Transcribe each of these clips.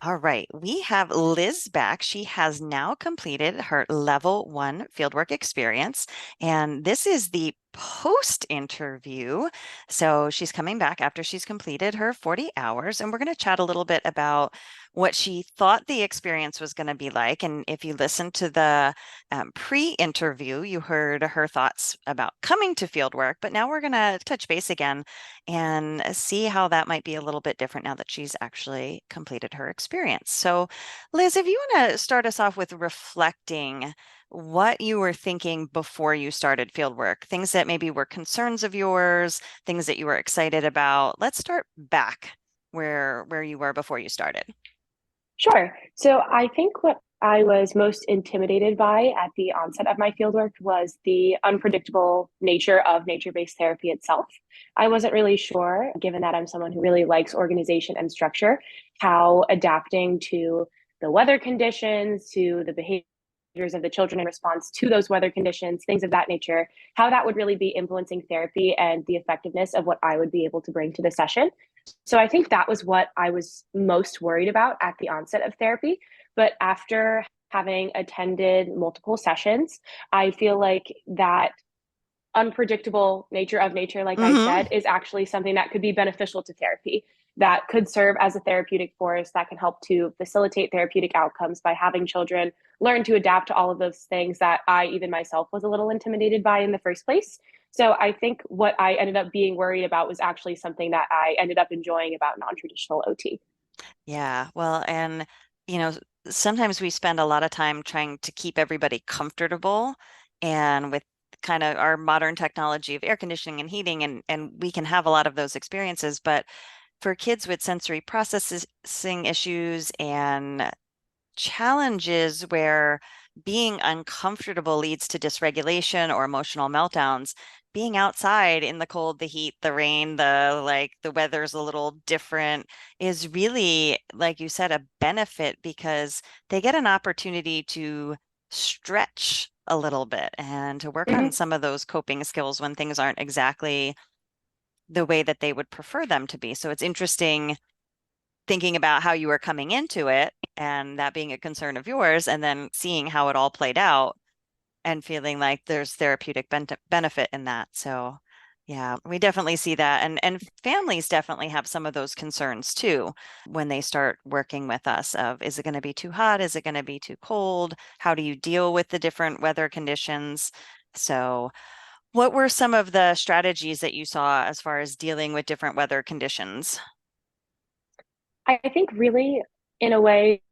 All right, we have Liz back. She has now completed her level one fieldwork experience, and this is the post interview. So she's coming back after she's completed her 40 hours, and we're going to chat a little bit about what she thought the experience was going to be like. And if you listen to the pre-interview, you heard her thoughts about coming to fieldwork, but now we're going to touch base again and see how that might be a little bit different now that she's actually completed her experience. So, Liz, if you want to start us off with reflecting what you were thinking before you started fieldwork, things that maybe were concerns of yours, things that you were excited about. Let's start back where you were before you started. Sure. So I think what I was most intimidated by at the onset of my fieldwork was the unpredictable nature of nature-based therapy itself. I wasn't really sure, given that I'm someone who really likes organization and structure, how adapting to the weather conditions, to the behaviors of the children in response to those weather conditions, things of that nature, how that would really be influencing therapy and the effectiveness of what I would be able to bring to the session. So I think that was what I was most worried about at the onset of therapy. But after having attended multiple sessions, I feel like that unpredictable nature of nature, like I Hmm. said, is actually something that could be beneficial to therapy, that could serve as a therapeutic force that can help to facilitate therapeutic outcomes by having children learn to adapt to all of those things that I, even myself, was a little intimidated by in the first place. So I think what I ended up being worried about was actually something that I ended up enjoying about non-traditional OT. Yeah, well, and you know, sometimes we spend a lot of time trying to keep everybody comfortable, and with kind of our modern technology of air conditioning and heating, and we can have a lot of those experiences, but for kids with sensory processing issues and challenges where being uncomfortable leads to dysregulation or emotional meltdowns, being outside in the cold, the heat, the rain, the weather's a little different is really, like you said, a benefit because they get an opportunity to stretch a little bit and to work on Mm-hmm. some of those coping skills when things aren't exactly the way that they would prefer them to be. So it's interesting thinking about how you were coming into it and that being a concern of yours, and then seeing how it all played out and feeling like there's therapeutic benefit in that. So, yeah, we definitely see that. And families definitely have some of those concerns too when they start working with us of is it going to be too hot? Is it going to be too cold? How do you deal with the different weather conditions? So, what were some of the strategies that you saw as far as dealing with different weather conditions? I think really, in a way,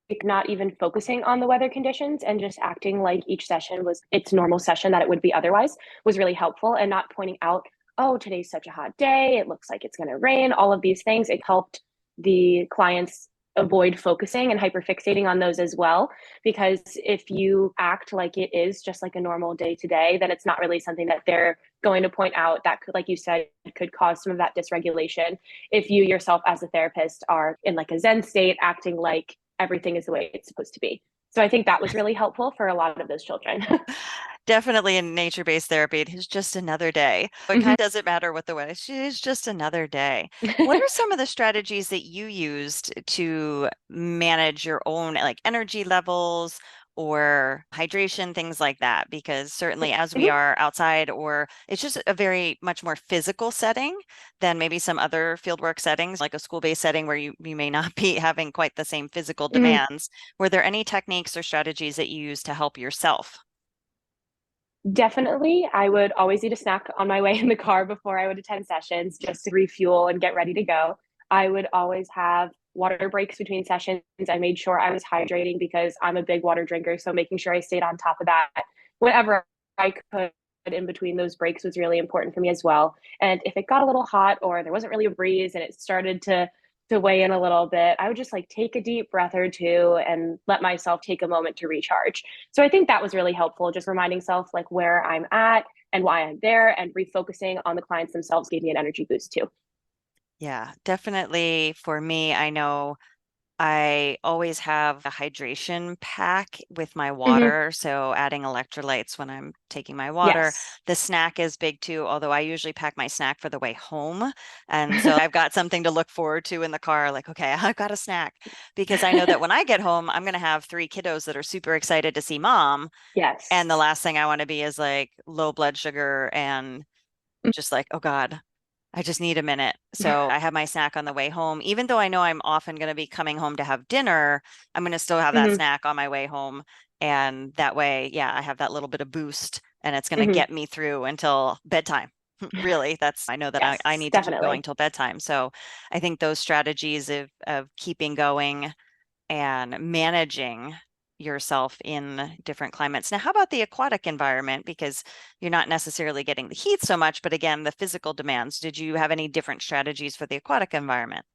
like not even focusing on the weather conditions and just acting like each session was its normal session that it would be otherwise was really helpful, and not pointing out, oh, today's such a hot day, it looks like it's going to rain, all of these things. It helped the clients avoid focusing and hyperfixating on those as well, because if you act like it is just like a normal day to day, then it's not really something that they're going to point out that could, like you said, could cause some of that dysregulation if you yourself as a therapist are in like a zen state acting like everything is the way it's supposed to be. So I think that was really helpful for a lot of those children. Definitely in nature-based therapy, it is just another day. It kind Mhm. of doesn't matter what the weather is, it is just another day. What are some of the strategies that you used to manage your own like energy levels or hydration, things like that? Because certainly as we Mhm. are outside, or it's just a very much more physical setting than maybe some other fieldwork settings, like a school-based setting where you may not be having quite the same physical Mhm. demands. Were there any techniques or strategies that you used to help yourself? Definitely, I would always eat a snack on my way in the car before I would attend sessions just to refuel and get ready to go. I would always have water breaks between sessions. I made sure I was hydrating because I'm a big water drinker. So making sure I stayed on top of that whenever I could in between those breaks was really important for me as well. And if it got a little hot or there wasn't really a breeze and it started to weigh in a little bit, I would just like take a deep breath or two and let myself take a moment to recharge. So I think that was really helpful, just reminding self like where I'm at and why I'm there, and refocusing on the clients themselves gave me an energy boost too. Yeah, definitely for me, I know I always have a hydration pack with my Hmm. water, so adding electrolytes when I'm taking my water. Yes. The snack is big too, although I usually pack my snack for the way home. And so I've got something to look forward to in the car, like, okay, I've got a snack because I know that when I get home, I'm going to have three kiddos that are super excited to see mom. And the Yes. last thing I want to be is like low blood sugar and just like, oh God, I just need a minute. So I have my snack on the way home. Even though I know I'm often going to be coming home to have dinner, I'm going to still have that Hmm. snack on my way home. And that way, yeah, I have that little bit of boost and it's going to Hmm. get me through until bedtime. Really, I know that I Yes, need to keep going definitely. till bedtime. So I think those strategies of keeping going and managing yourself in different climates. Now, how about the aquatic environment? Because you're not necessarily getting the heat so much, but again, the physical demands. Did you have any different strategies for the aquatic environment?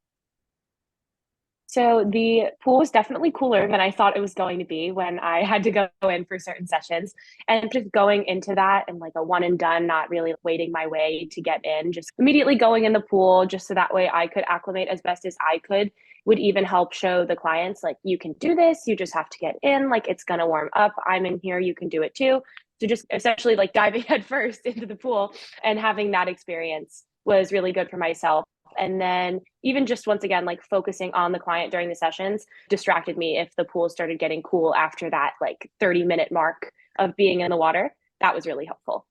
So the pool was definitely cooler than I thought it was going to be when I had to go in for certain sessions. And just going into that and like a one and done, not really waiting my way to get in, just immediately going in the pool just so that way I could acclimate as best as I could would even help show the clients like you can do this, you just have to get in, like it's gonna warm up. I'm in here, you can do it too. So just essentially like diving head first into the pool and having that experience was really good for myself. And then even just once again, like focusing on the client during the sessions distracted me if the pool started getting cool after that like 30-minute mark of being in the water. That was really helpful.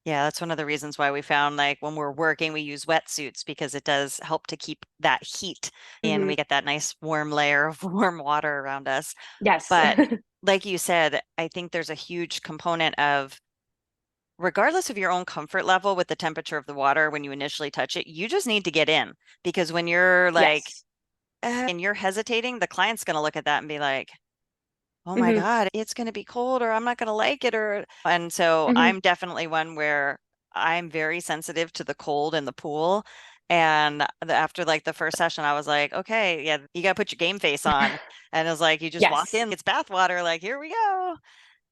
Yeah, that's one of the reasons why we found like when we're working, we use wetsuits because it does help to keep that heat in. Hmm. We get that nice warm layer of warm water around us. Yes. But like you said, I think there's a huge component of regardless of your own comfort level with the temperature of the water when you initially touch it, you just need to get in because when you're like, Yes. and you're hesitating, the client's going to look at that and be like, oh my Hmm. God, it's going to be cold or I'm not going to like it and so Hmm. I'm definitely one where I'm very sensitive to the cold in the pool. And after like the first session, I was like, okay, yeah, you got to put your game face on. And it was like, you just walk Yes. in, it's bath water, like, here we go.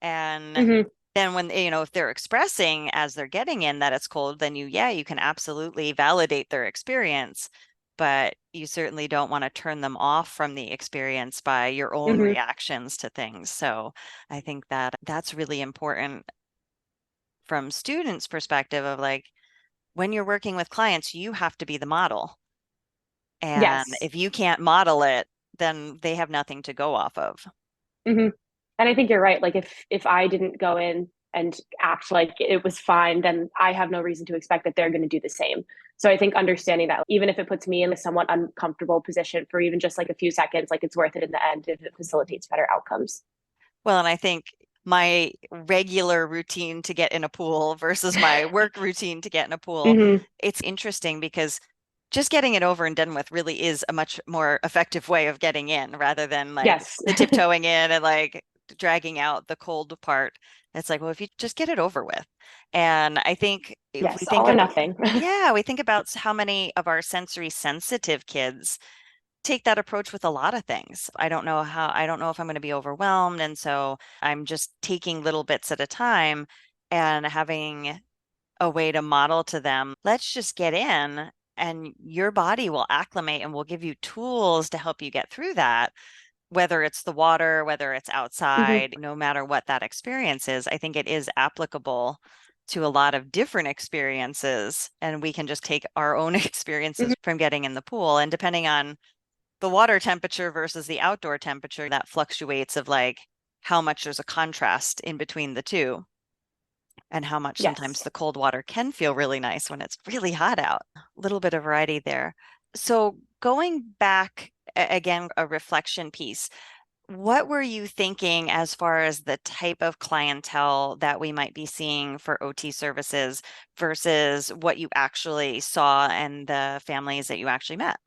And Hmm. then when, if they're expressing as they're getting in that it's cold, then yeah, you can absolutely validate their experience, but you certainly don't want to turn them off from the experience by your own Hmm. reactions to things. So I think that that's really important from students' perspective of like, when you're working with clients, you have to be the model. And Yes. if you can't model it, then they have nothing to go off of. Hmm. And I think you're right. Like if I didn't go in and act like it was fine, then I have no reason to expect that they're going to do the same. So I think understanding that even if it puts me in a somewhat uncomfortable position for even just like a few seconds, like it's worth it in the end if it facilitates better outcomes. Well, and I think my regular routine to get in a pool versus my work routine to get in a pool, Hmm. it's interesting because just getting it over and done with really is a much more effective way of getting in rather than like Yes. the tiptoeing in and like dragging out the cold part. It's like, well, if you just get it over with. And I think if we Yes. think All or about, nothing. yeah, we think about how many of our sensory sensitive kids take that approach with a lot of things. I don't know if I'm going to be overwhelmed. And so I'm just taking little bits at a time and having a way to model to them, let's just get in and your body will acclimate and will give you tools to help you get through that, whether it's the water, whether it's Hmm. outside, no matter what that experience is. I think it is applicable to a lot of different experiences. And we can just take our own experiences Hmm. from getting in the pool. And depending on the water temperature versus the outdoor temperature that fluctuates of like how much there's a contrast in between the two and how much sometimes Yes. the cold water can feel really nice when it's really hot out. A little bit of variety there. So going back again, a reflection piece. What were you thinking as far as the type of clientele that we might be seeing for OT services versus what you actually saw and the families that you actually met?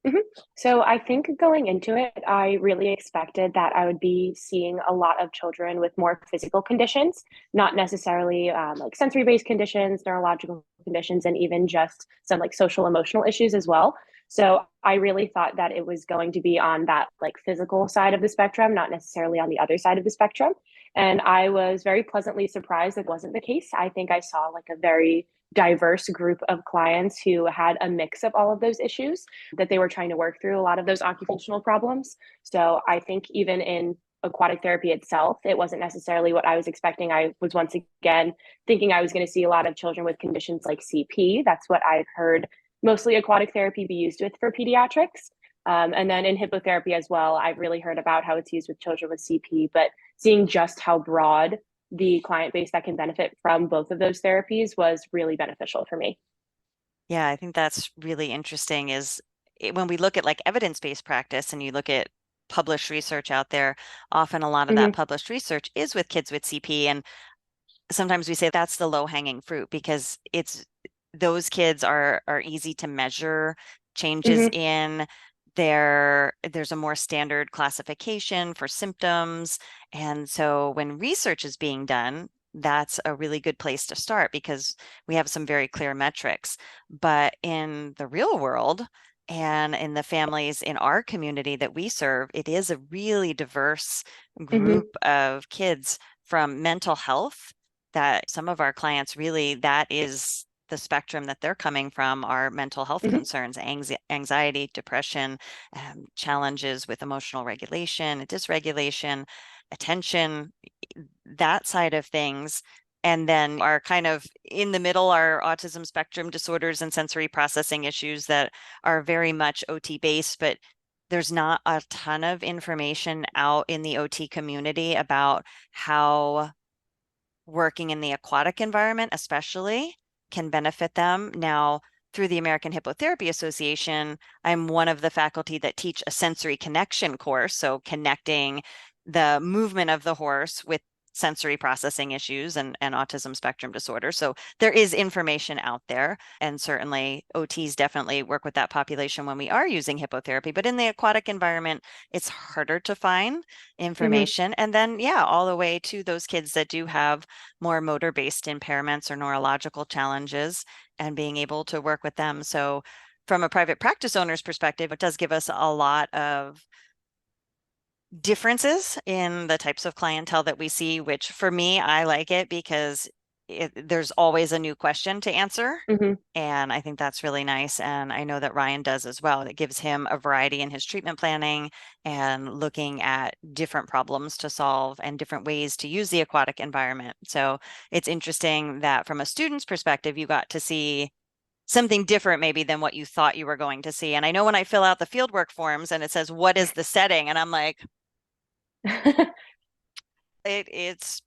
Hmm. So I think going into it, I really expected that I would be seeing a lot of children with more physical conditions, not necessarily like sensory-based conditions, neurological conditions, and even just some like social emotional issues as well. So I really thought that it was going to be on that like physical side of the spectrum, not necessarily on the other side of the spectrum. And I was very pleasantly surprised that wasn't the case. I think I saw like a very diverse group of clients who had a mix of all of those issues that they were trying to work through a lot of those occupational problems. So I think even in aquatic therapy itself, it wasn't necessarily what I was expecting. I was once again thinking I was going to see a lot of children with conditions like CP. That's what I've heard mostly aquatic therapy be used with for pediatrics. And then in hippotherapy as well, I've really heard about how it's used with children with CP, but seeing just how broad the client base that can benefit from both of those therapies was really beneficial for me. Yeah, I think that's really interesting when we look at like evidence-based practice and you look at published research out there, often a lot of that Mm-hmm, published research is with kids with CP. And sometimes we say that's the low-hanging fruit because it's those kids are easy to measure changes mm-hmm, in there's a more standard classification for symptoms. And so when research is being done, that's a really good place to start because we have some very clear metrics. But in the real world, and in the families in our community that we serve, it is a really diverse mm-hmm, group of kids from mental health that some of our clients really, that is the spectrum that they're coming from are mental health mm-hmm, concerns, anxiety, depression, challenges with emotional regulation, dysregulation, attention, that side of things. And then are kind of in the middle are autism spectrum disorders and sensory processing issues that are very much OT based, but there's not a ton of information out in the OT community about how working in the aquatic environment, especially, can benefit them. Now, through the American Hippotherapy Association, I'm one of the faculty that teach a sensory connection course. So, connecting the movement of the horse with sensory processing issues and autism spectrum disorder. So, there is information out there. And certainly, OTs definitely work with that population when we are using hippotherapy. But in the aquatic environment, it's harder to find mm-hmm. information. And then, yeah, all the way to those kids that do have more motor-based impairments or neurological challenges and being able to work with them. So from a private practice owner's perspective, it does give us a lot of differences in the types of clientele that we see, which for me, I like it because there's always a new question to answer. Mm-hmm. And I think that's really nice. And I know that Ryan does as well. It gives him a variety in his treatment planning and looking at different problems to solve and different ways to use the aquatic environment. So it's interesting that from a student's perspective, you got to see something different maybe than what you thought you were going to see. And I know when I fill out the fieldwork forms and it says, what is the setting? And I'm like, it's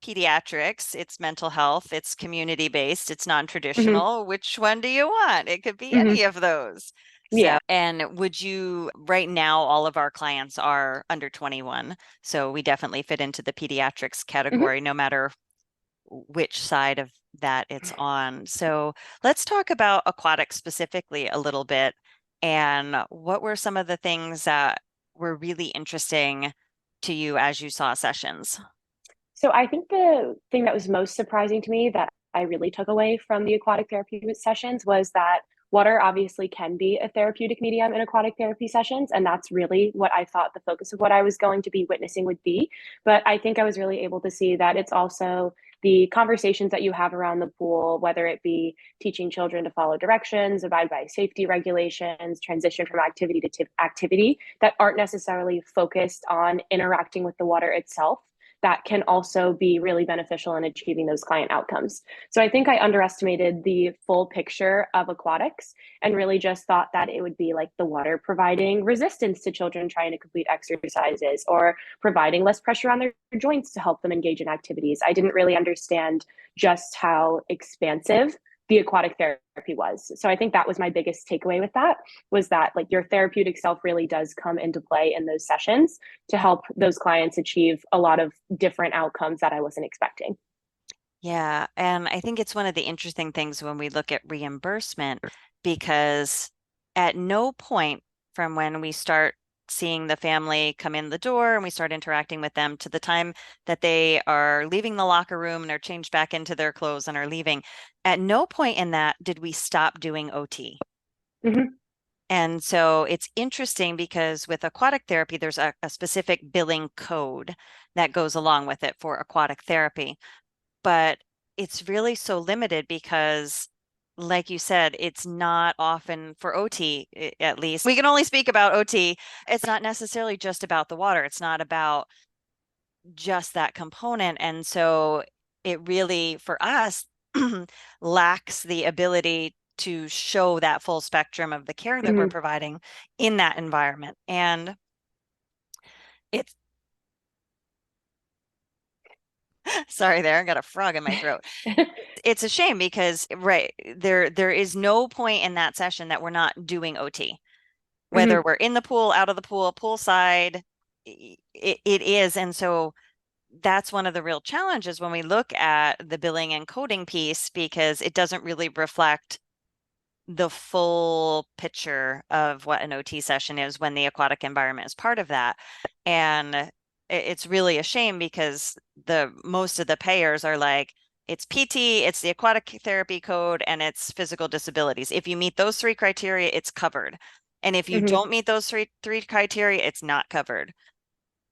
pediatrics, it's mental health, it's community based, it's Mm-hmm, non-traditional. Which one do you want? It could be mm-hmm. any of those. So, Yeah. and would you, right now, all of our clients are under 21. So we definitely fit into the pediatrics Mm-hmm. category, no matter which side of that it's on. So let's talk about aquatics specifically a little bit. And what were some of the things that were really interesting to you as you saw sessions? So I think the thing that was most surprising to me that I really took away from the aquatic therapy sessions was that water obviously can be a therapeutic medium in aquatic therapy sessions. And that's really what I thought the focus of what I was going to be witnessing would be. But I think I was really able to see that it's also the conversations that you have around the pool, whether it be teaching children to follow directions, abide by safety regulations, transition from activity to activity, that aren't necessarily focused on interacting with the water itself, that can also be really beneficial in achieving those client outcomes. So I think I underestimated the full picture of aquatics and really just thought that it would be like the water providing resistance to children trying to complete exercises or providing less pressure on their joints to help them engage in activities. I didn't really understand just how expansive the aquatic therapy was. So I think that was my biggest takeaway with that, was that like your therapeutic self really does come into play in those sessions to help those clients achieve a lot of different outcomes that I wasn't expecting. Yeah, and I think it's one of the interesting things when we look at reimbursement because at no point from when we start seeing the family come in the door and we start interacting with them to the time that they are leaving the locker room and are changed back into their clothes and are leaving, at no point in that did we stop doing OT. Mm-hmm. And so it's interesting because with aquatic therapy, there's a specific billing code that goes along with it for aquatic therapy. But it's really so limited because, like you said, it's not often for OT, at least. We can only speak about OT. It's not necessarily just about the water. It's not about just that component. And so it really, for us, lacks the ability to show that full spectrum of the care that we're Hmm. providing in that environment. And it's, sorry there, I got a frog in my throat. It's a shame because right there is no point in that session that we're not doing OT, whether Hmm. we're in the pool, out of the pool, poolside, it is. And so that's one of the real challenges when we look at the billing and coding piece, because it doesn't really reflect the full picture of what an OT session is when the aquatic environment is part of that. And it's really a shame because the most of the payers are like, it's PT, it's the aquatic therapy code, and it's physical disabilities. If you meet those three criteria, it's covered. And if you Hmm. don't meet those three criteria, it's not covered.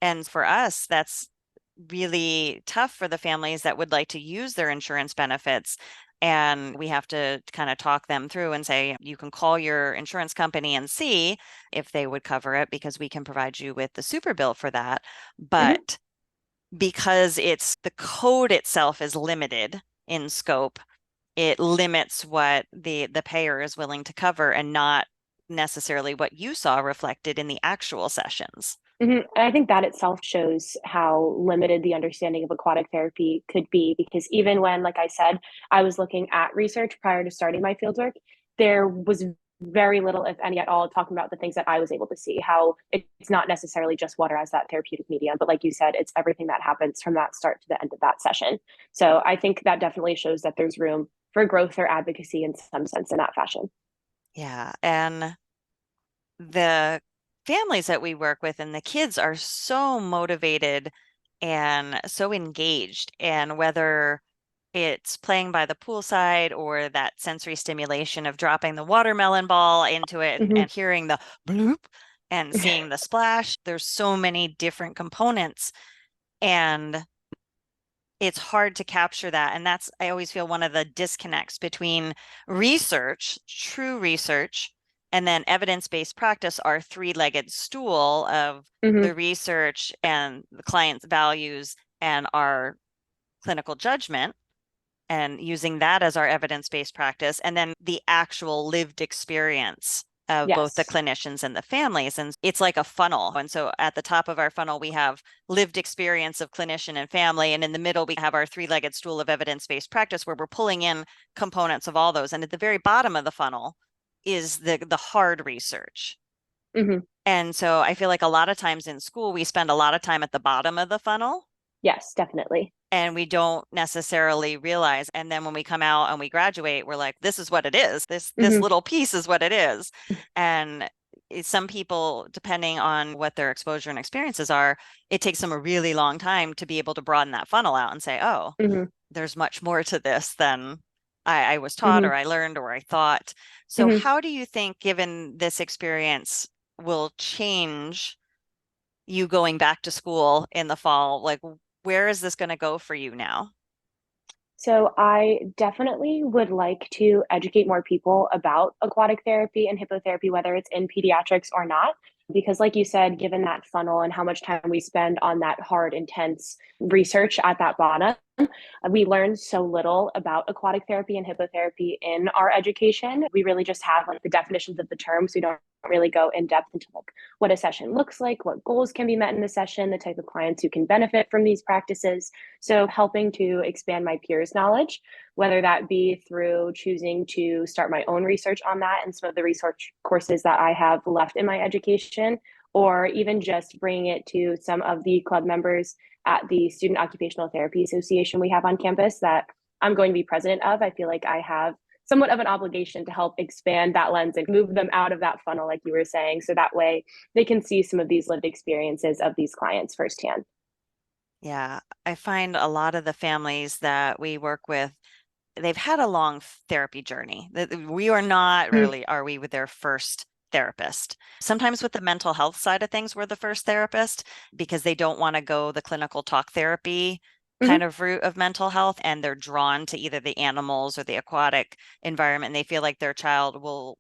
And for us, that's really tough for the families that would like to use their insurance benefits. And we have to kind of talk them through and say, you can call your insurance company and see if they would cover it because we can provide you with the super bill for that. Hmm. But because it's the code itself is limited in scope, it limits what the payer is willing to cover and not necessarily what you saw reflected in the actual sessions. Hmm. And I think that itself shows how limited the understanding of aquatic therapy could be, because even when, like I said, I was looking at research prior to starting my fieldwork, there was very little, if any at all, talking about the things that I was able to see, how it's not necessarily just water as that therapeutic medium, but like you said, it's everything that happens from that start to the end of that session. So I think that definitely shows that there's room for growth or advocacy in some sense in that fashion. Yeah. And the families that we work with and the kids are so motivated and so engaged. And whether it's playing by the poolside or that sensory stimulation of dropping the watermelon ball into it Hmm. and hearing the bloop and seeing the splash, there's so many different components. And it's hard to capture that. And that's, I always feel, one of the disconnects between research, true research, and then evidence-based practice, our three-legged stool of Hmm. the research and the client's values and our clinical judgment, and using that as our evidence-based practice, and then the actual lived experience of both the Yes. clinicians and the families. And it's like a funnel. And so at the top of our funnel, we have lived experience of clinician and family. And in the middle, we have our three-legged stool of evidence-based practice where we're pulling in components of all those. And at the very bottom of the funnel is the hard research. Hmm. And so I feel like a lot of times in school, we spend a lot of time at the bottom of the funnel Yes, definitely. and we don't necessarily realize. And then when we come out and we graduate, we're like, this is what it is. This Hmm. little piece is what it is. And some people, depending on what their exposure and experiences are, it takes them a really long time to be able to broaden that funnel out and say, oh, Hmm. there's much more to this than I was taught Hmm. or I learned or I thought. So Hmm. how do you think, given this experience, will change you going back to school in the fall? Like, where is this going to go for you now? So I definitely would like to educate more people about aquatic therapy and hippotherapy, whether it's in pediatrics or not. Because, like you said, given that funnel and how much time we spend on that hard, intense research at that bottom, we learn so little about aquatic therapy and hippotherapy in our education. We really just have like the definitions of the terms. We don't really go in depth into like what a session looks like, what goals can be met in the session, the type of clients who can benefit from these practices. So helping to expand my peers' knowledge, whether that be through choosing to start my own research on that and some of the research courses that I have left in my education, or even just bringing it to some of the club members at the Student Occupational Therapy Association we have on campus that I'm going to be president of. I feel like I have somewhat of an obligation to help expand that lens and move them out of that funnel, like you were saying, so that way they can see some of these lived experiences of these clients firsthand. Yeah, I find a lot of the families that we work with, they've had a long therapy journey. We are not Mm-hmm. rarely are we with their first therapist. Sometimes with the mental health side of things, we're the first therapist because they don't want to go the clinical talk therapy Hmm. kind of root of mental health, and they're drawn to either the animals or the aquatic environment. And they feel like their child will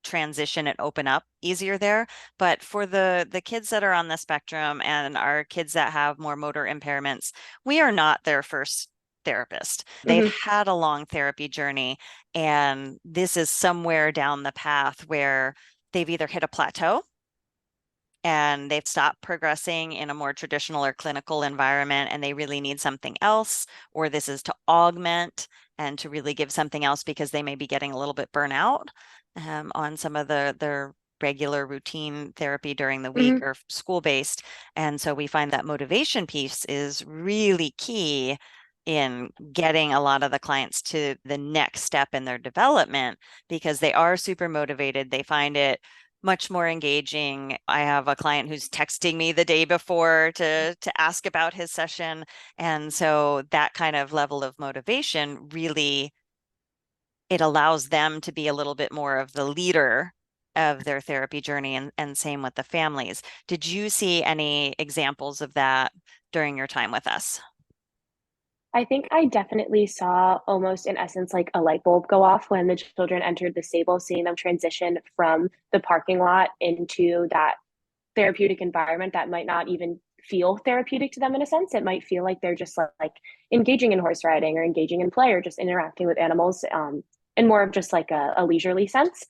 transition and open up easier there. But for the kids that are on the spectrum and our kids that have more motor impairments, we are not their first therapist. They've Hmm. had a long therapy journey, and this is somewhere down the path where they've either hit a plateau and they've stopped progressing in a more traditional or clinical environment and they really need something else, or this is to augment and to really give something else because they may be getting a little bit burnout on some of their regular routine therapy during the week Hmm. or school based. And so we find that motivation piece is really key in getting a lot of the clients to the next step in their development because they are super motivated. They find it much more engaging. I have a client who's texting me the day before to ask about his session. And so that kind of level of motivation really it allows them to be a little bit more of the leader of their therapy journey and same with the families. Did you see any examples of that during your time with us? I think I definitely saw almost in essence like a light bulb go off when the children entered the stable, seeing them transition from the parking lot into that therapeutic environment that might not even feel therapeutic to them in a sense. It might feel like they're just like engaging in horse riding or engaging in play or just interacting with animals in more of just like a leisurely sense.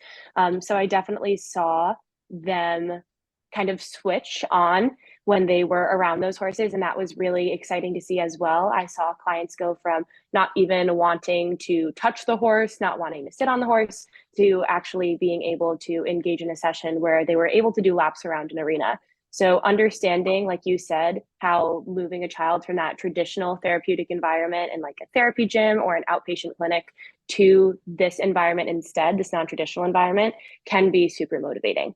So I definitely saw them kind of switch on when they were around those horses. And that was really exciting to see as well. I saw clients go from not even wanting to touch the horse, not wanting to sit on the horse, to actually being able to engage in a session where they were able to do laps around an arena. So, understanding, like you said, how moving a child from that traditional therapeutic environment and like a therapy gym or an outpatient clinic to this environment instead, this non traditional environment, can be super motivating.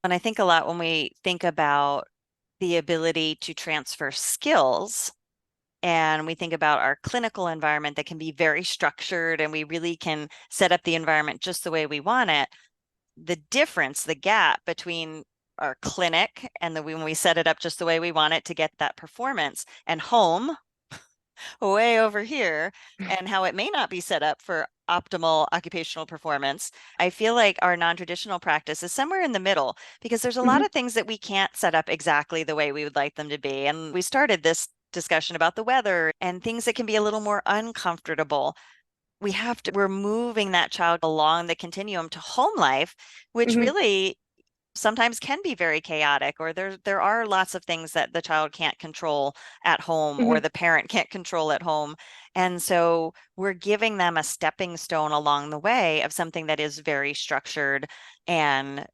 And I think a lot when we think about the ability to transfer skills and we think about our clinical environment that can be very structured and we really can set up the environment just the way we want it. The difference, the gap between our clinic and the when we set it up just the way we want it to get that performance and home way over here and how it may not be set up for optimal occupational performance. I feel like our non-traditional practice is somewhere in the middle because there's a lot Mm-hmm. of things that we can't set up exactly the way we would like them to be. And we started this discussion about the weather and things that can be a little more uncomfortable. We're moving that child along the continuum to home life, which Mm-hmm. really sometimes can be very chaotic, or there are lots of things that the child can't control at home or Mm-hmm. the parent can't control at home. And so we're giving them a stepping stone along the way of something that is very structured and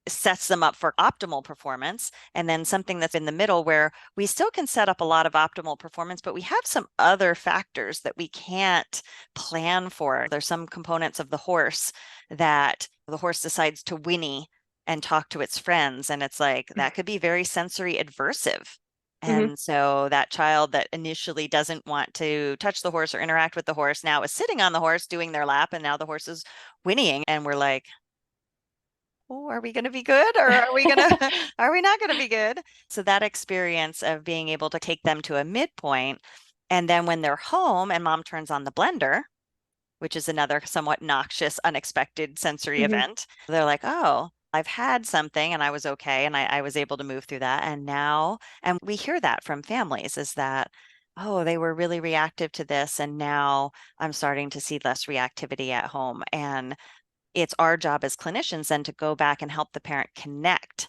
sets them up for optimal performance. And then something that's in the middle where we still can set up a lot of optimal performance, but we have some other factors that we can't plan for. There's some components of the horse that the horse decides to whinny and talk to its friends. And it's like that could be very sensory adversive. Mm-hmm. And so that child that initially doesn't want to touch the horse or interact with the horse now is sitting on the horse doing their lap, and now the horse is whinnying. And we're like, oh, are we going to be good or are we going to are we not going to be good? So that experience of being able to take them to a midpoint and then when they're home and mom turns on the blender, which is another somewhat noxious, unexpected sensory Mm-hmm. event, they're like, oh, I've had something and I was okay and I was able to move through that. And now, and we hear that from families is that, oh, they were really reactive to this. And now I'm starting to see less reactivity at home. And it's our job as clinicians then to go back and help the parent connect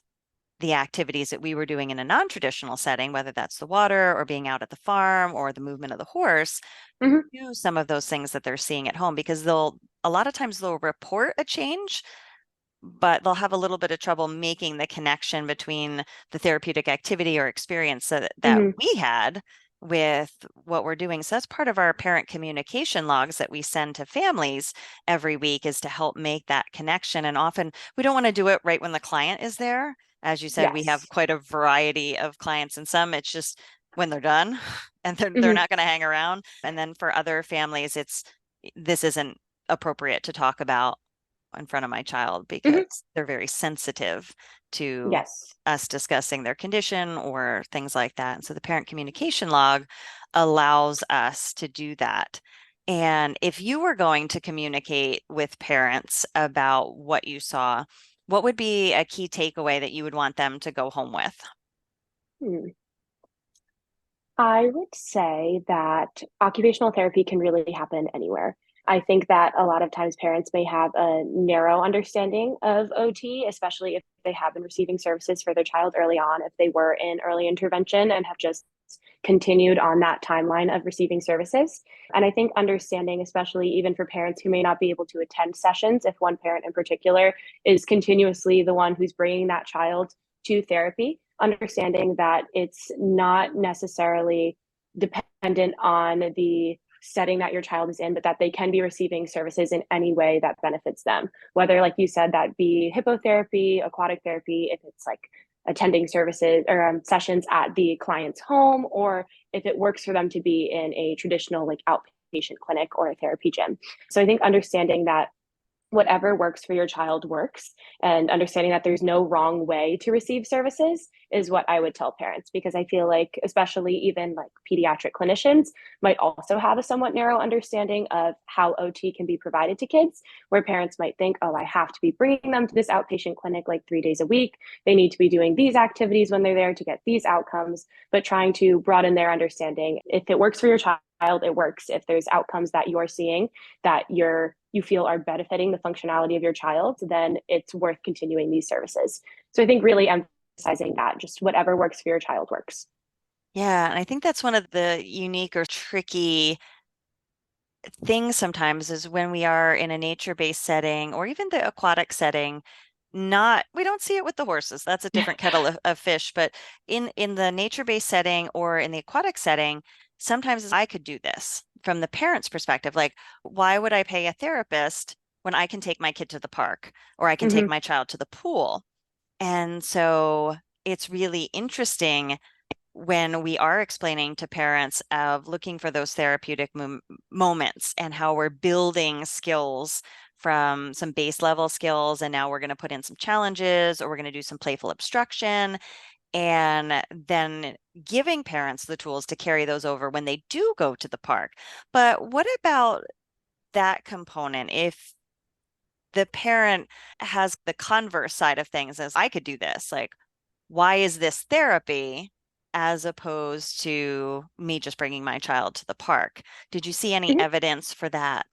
the activities that we were doing in a non-traditional setting, whether that's the water or being out at the farm or the movement of the horse, Mm-hmm. do some of those things that they're seeing at home because they'll a lot of times they'll report a change but they'll have a little bit of trouble making the connection between the therapeutic activity or experience that Mm-hmm. we had with what we're doing. So that's part of our parent communication logs that we send to families every week is to help make that connection. And often we don't want to do it right when the client is there. As you said, we have Yes. quite a variety of clients, and some it's just when they're done and they're Mm-hmm. not going to hang around. And then for other families, it's this isn't appropriate to talk about in front of my child Hmm. because they're very sensitive to Yes. us discussing their condition or things like that. And so the parent communication log allows us to do that. And if you were going to communicate with parents about what you saw, what would be a key takeaway that you would want them to go home with? Hmm. I would say that occupational therapy can really happen anywhere. I think that a lot of times parents may have a narrow understanding of OT, especially if they have been receiving services for their child early on, if they were in early intervention and have just continued on that timeline of receiving services. And I think understanding, especially even for parents who may not be able to attend sessions, if one parent in particular is continuously the one who's bringing that child to therapy, understanding that it's not necessarily dependent on the setting that your child is in, but that they can be receiving services in any way that benefits them. Whether, like you said, that be hippotherapy, aquatic therapy, if it's like attending services or sessions at the client's home, or if it works for them to be in a traditional like outpatient clinic or a therapy gym. So I think understanding that whatever works for your child works, and understanding that there's no wrong way to receive services is what I would tell parents, because I feel like especially even like pediatric clinicians might also have a somewhat narrow understanding of how OT can be provided to kids, where parents might think, oh, I have to be bringing them to this outpatient clinic like 3 days a week, they need to be doing these activities when they're there to get these outcomes, but trying to broaden their understanding. If it works for your child, it works. If there's outcomes that you're seeing that you feel are benefiting the functionality of your child, then it's worth continuing these services. So I think really emphasizing that just whatever works for your child works. Yeah, and I think that's one of the unique or tricky things sometimes is when we are in a nature-based setting or even the aquatic setting, not we don't see it with the horses. That's a different kettle of fish, but in the nature-based setting or in the aquatic setting, sometimes I could do this from the parent's perspective. Like, why would I pay a therapist when I can take my kid to the park or I can take Mm-hmm. my child to the pool? And so it's really interesting when we are explaining to parents of looking for those therapeutic moments and how we're building skills from some base level skills. And now we're going to put in some challenges or we're going to do some playful obstruction and then giving parents the tools to carry those over when they do go to the park. But what about that component? If the parent has the converse side of things as I could do this, like, why is this therapy as opposed to me just bringing my child to the park? Did you see any Mm-hmm. evidence for that?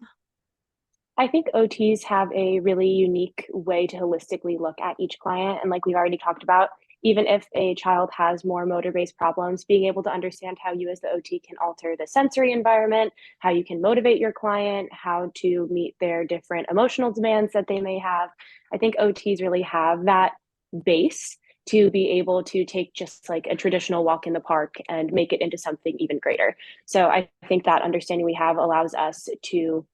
I think OTs have a really unique way to holistically look at each client. And like we've already talked about, even if a child has more motor based problems, being able to understand how you as the OT can alter the sensory environment, how you can motivate your client, how to meet their different emotional demands that they may have. I think OTs really have that base to be able to take just like a traditional walk in the park and make it into something even greater. So I think that understanding we have allows us to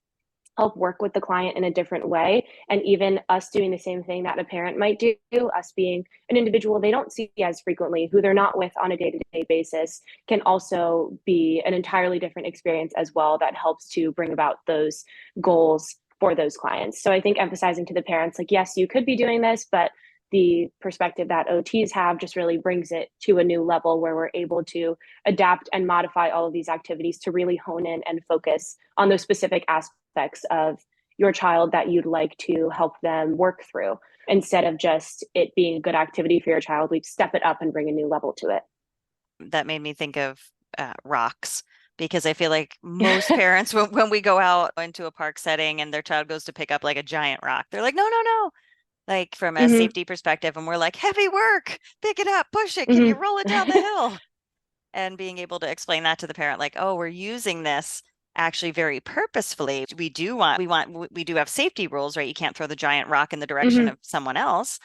help work with the client in a different way. And even us doing the same thing that a parent might do, us being an individual they don't see as frequently, who they're not with on a day to day basis, can also be an entirely different experience as well that helps to bring about those goals for those clients. So I think emphasizing to the parents, like, yes, you could be doing this, but the perspective that OTs have just really brings it to a new level where we're able to adapt and modify all of these activities to really hone in and focus on those specific aspects of your child that you'd like to help them work through. Instead of just it being a good activity for your child, we step it up and bring a new level to it. That made me think of rocks because I feel like most parents, when we go out into a park setting and their child goes to pick up like a giant rock, they're like, no, no, no. Like from a Mm-hmm. safety perspective, and we're like, heavy work, pick it up, push it. Can you Mm-hmm. roll it down the hill? And being able to explain that to the parent, like, oh, we're using this actually very purposefully. We do have safety rules, right? You can't throw the giant rock in the direction Mm-hmm. of someone else,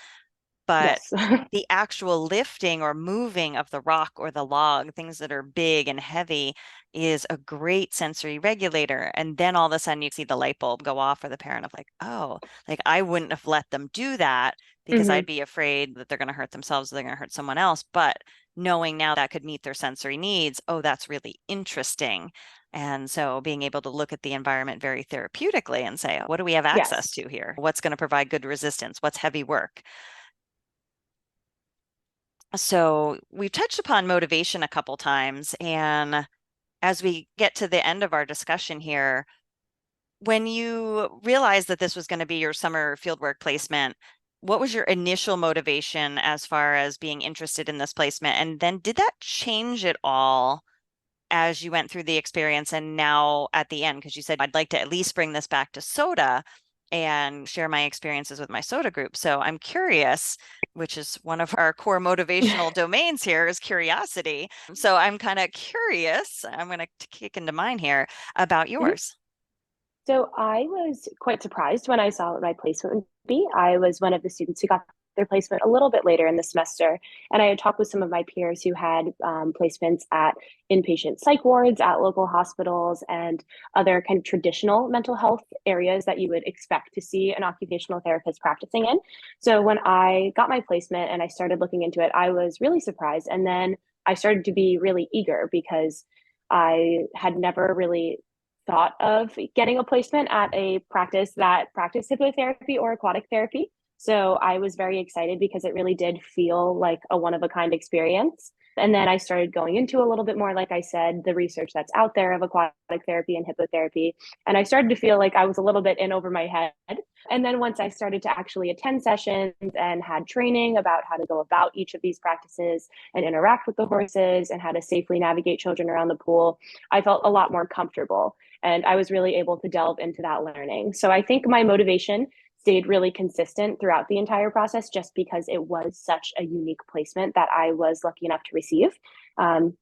but Yes. the actual lifting or moving of the rock or the log, things that are big and heavy, is a great sensory regulator. And then all of a sudden you see the light bulb go off for the parent of like, oh, like I wouldn't have let them do that because Mm-hmm. I'd be afraid that they're going to hurt themselves or they're going to hurt someone else. But knowing now that could meet their sensory needs, oh, that's really interesting. And so being able to look at the environment very therapeutically and say, what do we have access Yes. to here? What's going to provide good resistance? What's heavy work? So we've touched upon motivation a couple times. And as we get to the end of our discussion here, when you realized that this was going to be your summer fieldwork placement, what was your initial motivation as far as being interested in this placement? And then did that change at all as you went through the experience and now at the end? Because you said, I'd like to at least bring this back to soda and share my experiences with my soda group. So I'm curious, which is one of our core motivational domains here is curiosity. So I'm kind of curious. I'm going to kick into mine here about yours. So I was quite surprised when I saw what my placement would be. I was one of the students who got their placement a little bit later in the semester. And I had talked with some of my peers who had placements at inpatient psych wards, at local hospitals, and other kind of traditional mental health areas that you would expect to see an occupational therapist practicing in. So when I got my placement and I started looking into it, I was really surprised. And then I started to be really eager because I had never really thought of getting a placement at a practice that practiced hypnotherapy or aquatic therapy. So I was very excited because it really did feel like a one of a kind experience. And then I started going into a little bit more, like I said, the research that's out there of aquatic therapy and hypnotherapy. And I started to feel like I was a little bit in over my head. And then once I started to actually attend sessions and had training about how to go about each of these practices and interact with the horses and how to safely navigate children around the pool, I felt a lot more comfortable. And I was really able to delve into that learning. So I think my motivation stayed really consistent throughout the entire process just because it was such a unique placement that I was lucky enough to receive. Um,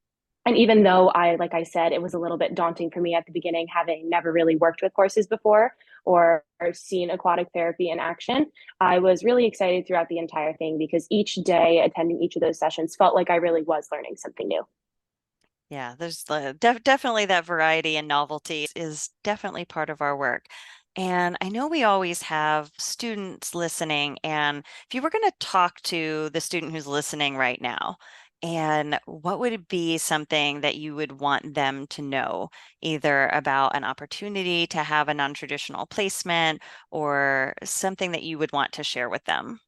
and even though like I said, it was a little bit daunting for me at the beginning, having never really worked with horses before or seen aquatic therapy in action, I was really excited throughout the entire thing because each day attending each of those sessions felt like I really was learning something new. Yeah, there's definitely that variety and novelty is definitely part of our work. And I know we always have students listening. And if you were going to talk to the student who's listening right now, and what would it be something that you would want them to know, either about an opportunity to have a non-traditional placement or something that you would want to share with them?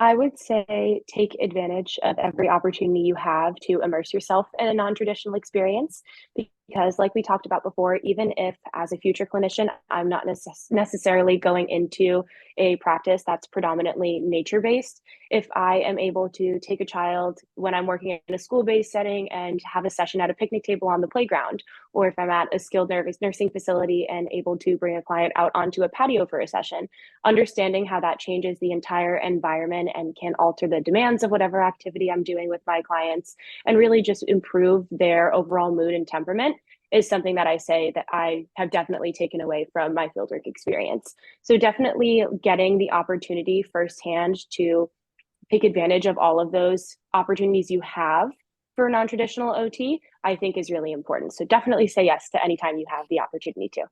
I would say take advantage of every opportunity you have to immerse yourself in a non-traditional experience because like we talked about before, even if as a future clinician, I'm not necessarily going into a practice that's predominantly nature-based, if I am able to take a child when I'm working in a school-based setting and have a session at a picnic table on the playground, or if I'm at a skilled nursing facility and able to bring a client out onto a patio for a session, understanding how that changes the entire environment and can alter the demands of whatever activity I'm doing with my clients and really just improve their overall mood and temperament is something that I say that I have definitely taken away from my fieldwork experience. So definitely getting the opportunity firsthand to take advantage of all of those opportunities you have for non-traditional OT, I think is really important. So definitely say yes to anytime you have the opportunity to.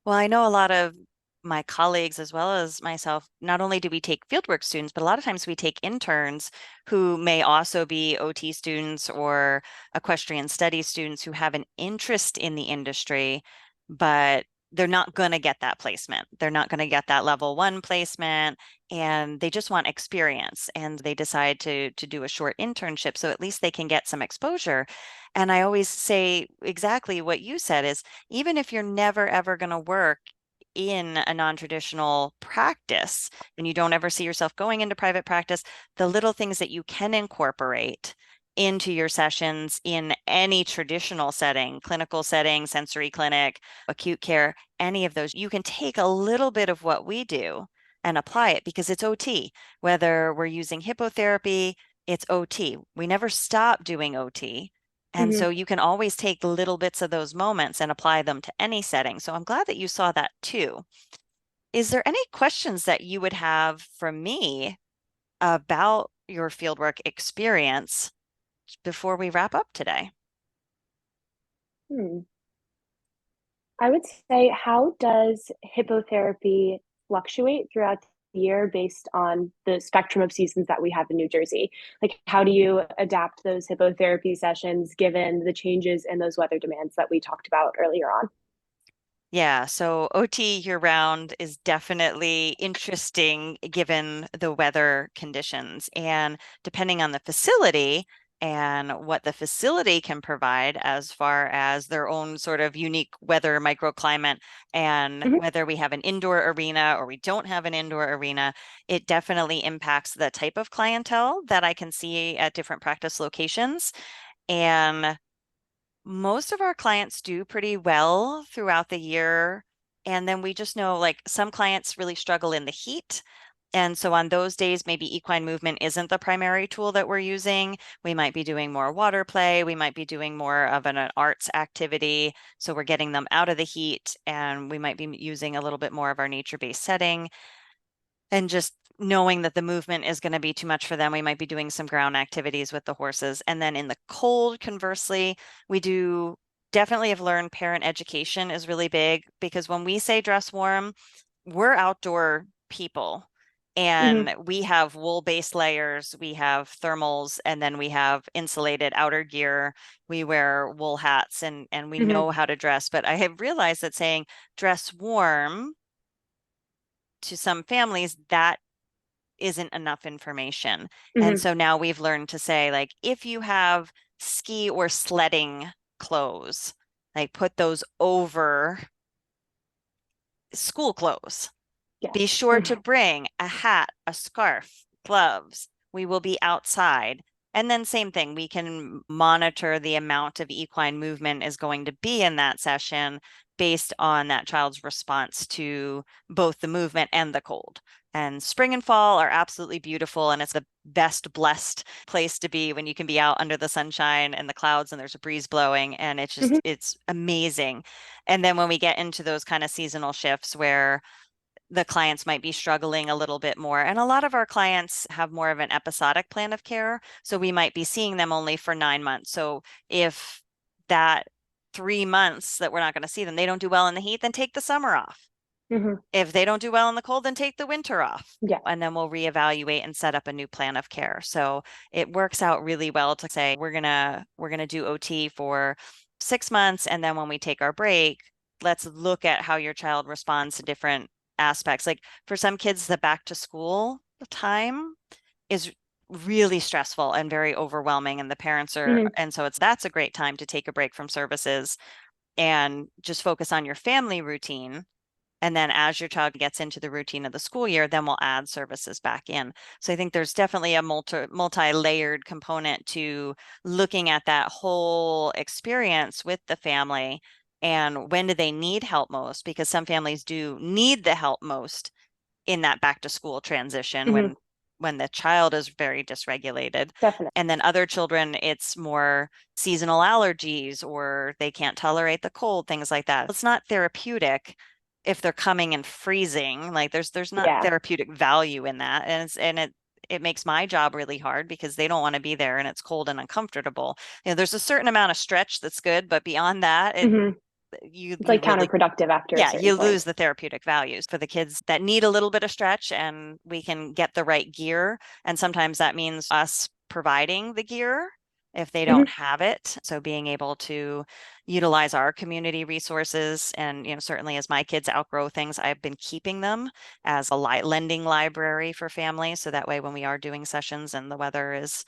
Well, I know a lot of my colleagues as well as myself, not only do we take fieldwork students, but a lot of times we take interns who may also be OT students or equestrian studies students who have an interest in the industry, but they're not going to get that placement. They're not going to get that level one placement, and they just want experience. And they decide to do a short internship, so at least they can get some exposure. And I always say exactly what you said is even if you're never ever going to work in a non-traditional practice and you don't ever see yourself going into private practice, the little things that you can incorporate into your sessions in any traditional setting, clinical setting, sensory clinic, acute care, any of those, you can take a little bit of what we do and apply it because it's OT. Whether we're using hippotherapy, it's OT. We never stop doing OT. And Mm-hmm. so you can always take little bits of those moments and apply them to any setting. So I'm glad that you saw that too. Is there any questions that you would have from me about your fieldwork experience before we wrap up today? Hmm. I would say, how does hippotherapy fluctuate throughout year based on the spectrum of seasons that we have in New Jersey? Like, how do you adapt those hippotherapy sessions given the changes in those weather demands that we talked about earlier on? Yeah, so OT year round is definitely interesting given the weather conditions. And depending on the facility and what the facility can provide as far as their own sort of unique weather microclimate and Hmm. whether we have an indoor arena or we don't have an indoor arena, it definitely impacts the type of clientele that I can see at different practice locations. And most of our clients do pretty well throughout the year. And then we just know like some clients really struggle in the heat. And so on those days, maybe equine movement isn't the primary tool that we're using. We might be doing more water play. We might be doing more of an arts activity. So we're getting them out of the heat and we might be using a little bit more of our nature-based setting and just knowing that the movement is going to be too much for them, we might be doing some ground activities with the horses. And then in the cold, conversely, we do definitely have learned parent education is really big because when we say dress warm, we're outdoor people. Hmm. And we have wool base layers, we have thermals, and then we have insulated outer gear. We wear wool hats and we Hmm. know how to dress. But I have realized that saying dress warm to some families, that isn't enough information. And Hmm. so now we've learned to say, like, if you have ski or sledding clothes, like put those over school clothes. Be Yes. sure to bring a hat, a scarf, gloves. We will be outside. And then same thing, we can monitor the amount of equine movement is going to be in that session based on that child's response to both the movement and the cold. And spring and fall are absolutely beautiful, and it's the best blessed place to be when you can be out under the sunshine and the clouds and there's a breeze blowing, and Hmm. it's amazing. And then when we get into those kind of seasonal shifts where the clients might be struggling a little bit more. And a lot of our clients have more of an episodic plan of care. So we might be seeing them only for 9 months. So if that 3 months that we're not going to see them, they don't do well in the heat, then take the summer off. Hmm. If they don't do well in the cold, then take the winter off. Yeah. And then we'll reevaluate and set up a new plan of care. So it works out really well to say we're gonna do OT for 6 months, and then when we take our break, let's look at how your child responds to different aspects. Like for some kids, the back to school time is really stressful and very overwhelming, and the parents are, Hmm. and so that's a great time to take a break from services and just focus on your family routine, and then as your child gets into the routine of the school year, then we'll add services back in. So I think there's definitely a multi-layered component to looking at that whole experience with the family and when do they need help most? Because some families do need the help most in that back to school transition Hmm. when the child is very dysregulated. Definitely. And then other children, it's more seasonal allergies or they can't tolerate the cold, things like that. It's not therapeutic if they're coming and freezing. Like there's not Yeah. therapeutic value in that. And it makes my job really hard because they don't want to be there and it's cold and uncomfortable. There's a certain amount of stretch that's good, but beyond that, it Hmm. you It's you like really, counterproductive after a yeah, certain you point. lose the therapeutic values for the kids that need a little bit of stretch, and we can get the right gear. And sometimes that means us providing the gear if they don't Hmm. have it. So being able to utilize our community resources. And, certainly as my kids outgrow things, I've been keeping them as a lending library for families. So that way, when we are doing sessions and the weather is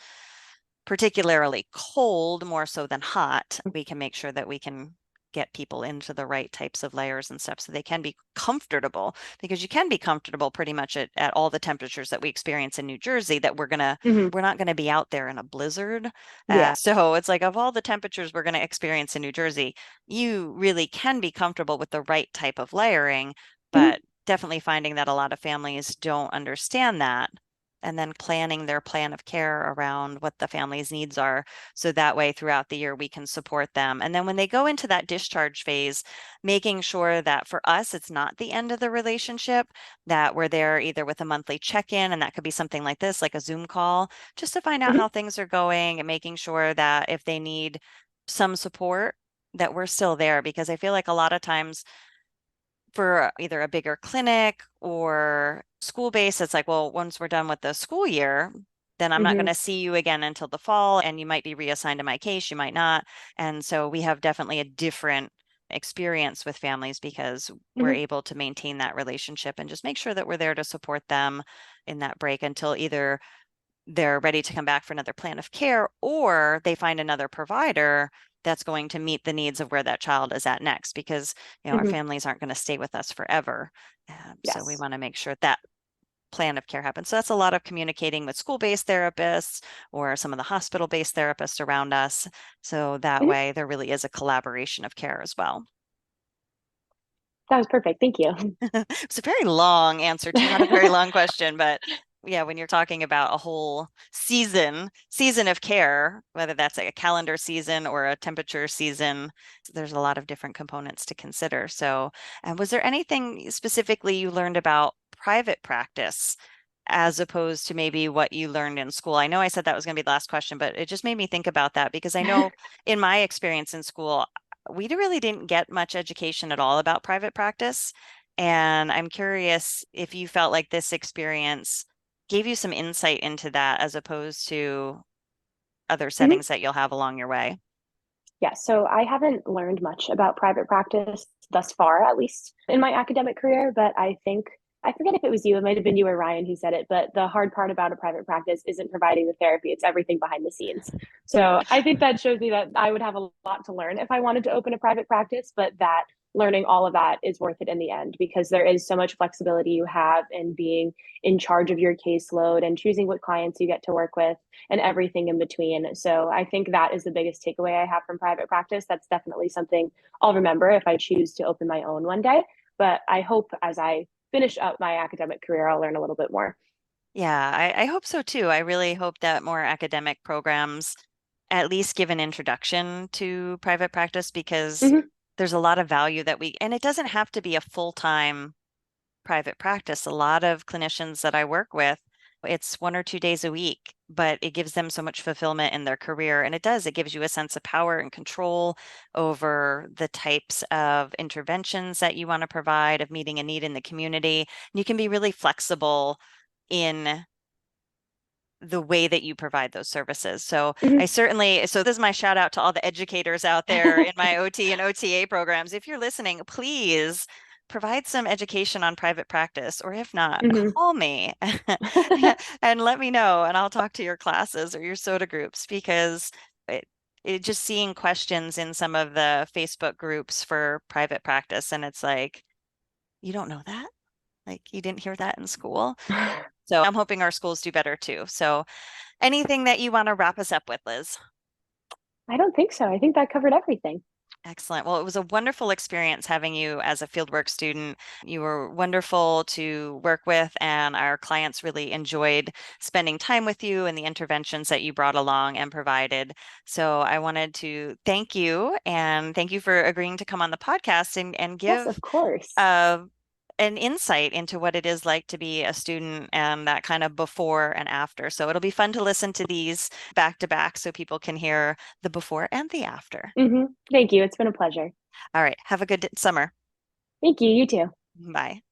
particularly cold, more so than hot, we can make sure that we can get people into the right types of layers and stuff so they can be comfortable, because you can be comfortable pretty much at all the temperatures that we experience in New Jersey, that Hmm. we're not going to be out there in a blizzard. Yeah. So it's like of all the temperatures we're going to experience in New Jersey, you really can be comfortable with the right type of layering, Hmm. but definitely finding that a lot of families don't understand that, and then planning their plan of care around what the family's needs are. So that way, throughout the year, we can support them. And then when they go into that discharge phase, making sure that for us, it's not the end of the relationship, that we're there either with a monthly check in, and that could be something like this, like a Zoom call, just to find out Hmm. how things are going and making sure that if they need some support, that we're still there. Because I feel like a lot of times for either a bigger clinic or school base, it's like, well, once we're done with the school year, then I'm not going Hmm. to see you again until the fall, and you might be reassigned to my case, you might not. And so we have definitely a different experience with families because we're Hmm. able to maintain that relationship and just make sure that we're there to support them in that break until either they're ready to come back for another plan of care or they find another provider that's going to meet the needs of where that child is at next because our Hmm. families aren't going to stay with us forever. So we Yes. want to make sure that plan of care happens. So that's a lot of communicating with school-based therapists or some of the hospital-based therapists around us. So that Hmm. way there really is a collaboration of care as well. That was perfect. Thank you. It's a very long answer to not a very long question, but yeah, when you're talking about a whole season of care, whether that's a calendar season or a temperature season, there's a lot of different components to consider. So, and was there anything specifically you learned about private practice as opposed to maybe what you learned in school? I know I said that was going to be the last question, but it just made me think about that because I know in my experience in school, we really didn't get much education at all about private practice. And I'm curious if you felt like this experience gave you some insight into that as opposed to other Hmm. settings that you'll have along your way. Yeah, so I haven't learned much about private practice thus far, at least in my academic career, but I think I forget if it was you, it might have been you or Ryan who said it, but the hard part about a private practice isn't providing the therapy, it's everything behind the scenes. So I think that shows me that I would have a lot to learn if I wanted to open a private practice, but that learning all of that is worth it in the end because there is so much flexibility you have in being in charge of your caseload and choosing what clients you get to work with and everything in between. So I think that is the biggest takeaway I have from private practice. That's definitely something I'll remember if I choose to open my own one day. But I hope as I finish up my academic career, I'll learn a little bit more. Yeah, I hope so too. I really hope that more academic programs at least give an introduction to private practice because Mm-hmm. there's a lot of value that and it doesn't have to be a full-time private practice. A lot of clinicians that I work with, it's 1 or 2 days a week, but it gives them so much fulfillment in their career. And it gives you a sense of power and control over the types of interventions that you want to provide, of meeting a need in the community. And you can be really flexible in the way that you provide those services. So Mm-hmm. so this is my shout out to all the educators out there in my OT and OTA programs. If you're listening, please provide some education on private practice, or if not, Mm-hmm. call me and let me know, and I'll talk to your classes or your SOTA groups because it just seeing questions in some of the Facebook groups for private practice, and it's like, you don't know that? Like you didn't hear that in school? So I'm hoping our schools do better too. So anything that you want to wrap us up with, Liz? I don't think so. I think that covered everything. Excellent. Well, it was a wonderful experience having you as a fieldwork student. You were wonderful to work with, and our clients really enjoyed spending time with you and the interventions that you brought along and provided. So I wanted to thank you for agreeing to come on the podcast and Yes, give of course. uh, an insight into what it is like to be a student and that kind of before and after. So it'll be fun to listen to these back to back so people can hear the before and the after. Mm-hmm. Thank you. It's been a pleasure. All right. Have a good summer. Thank you. You too. Bye.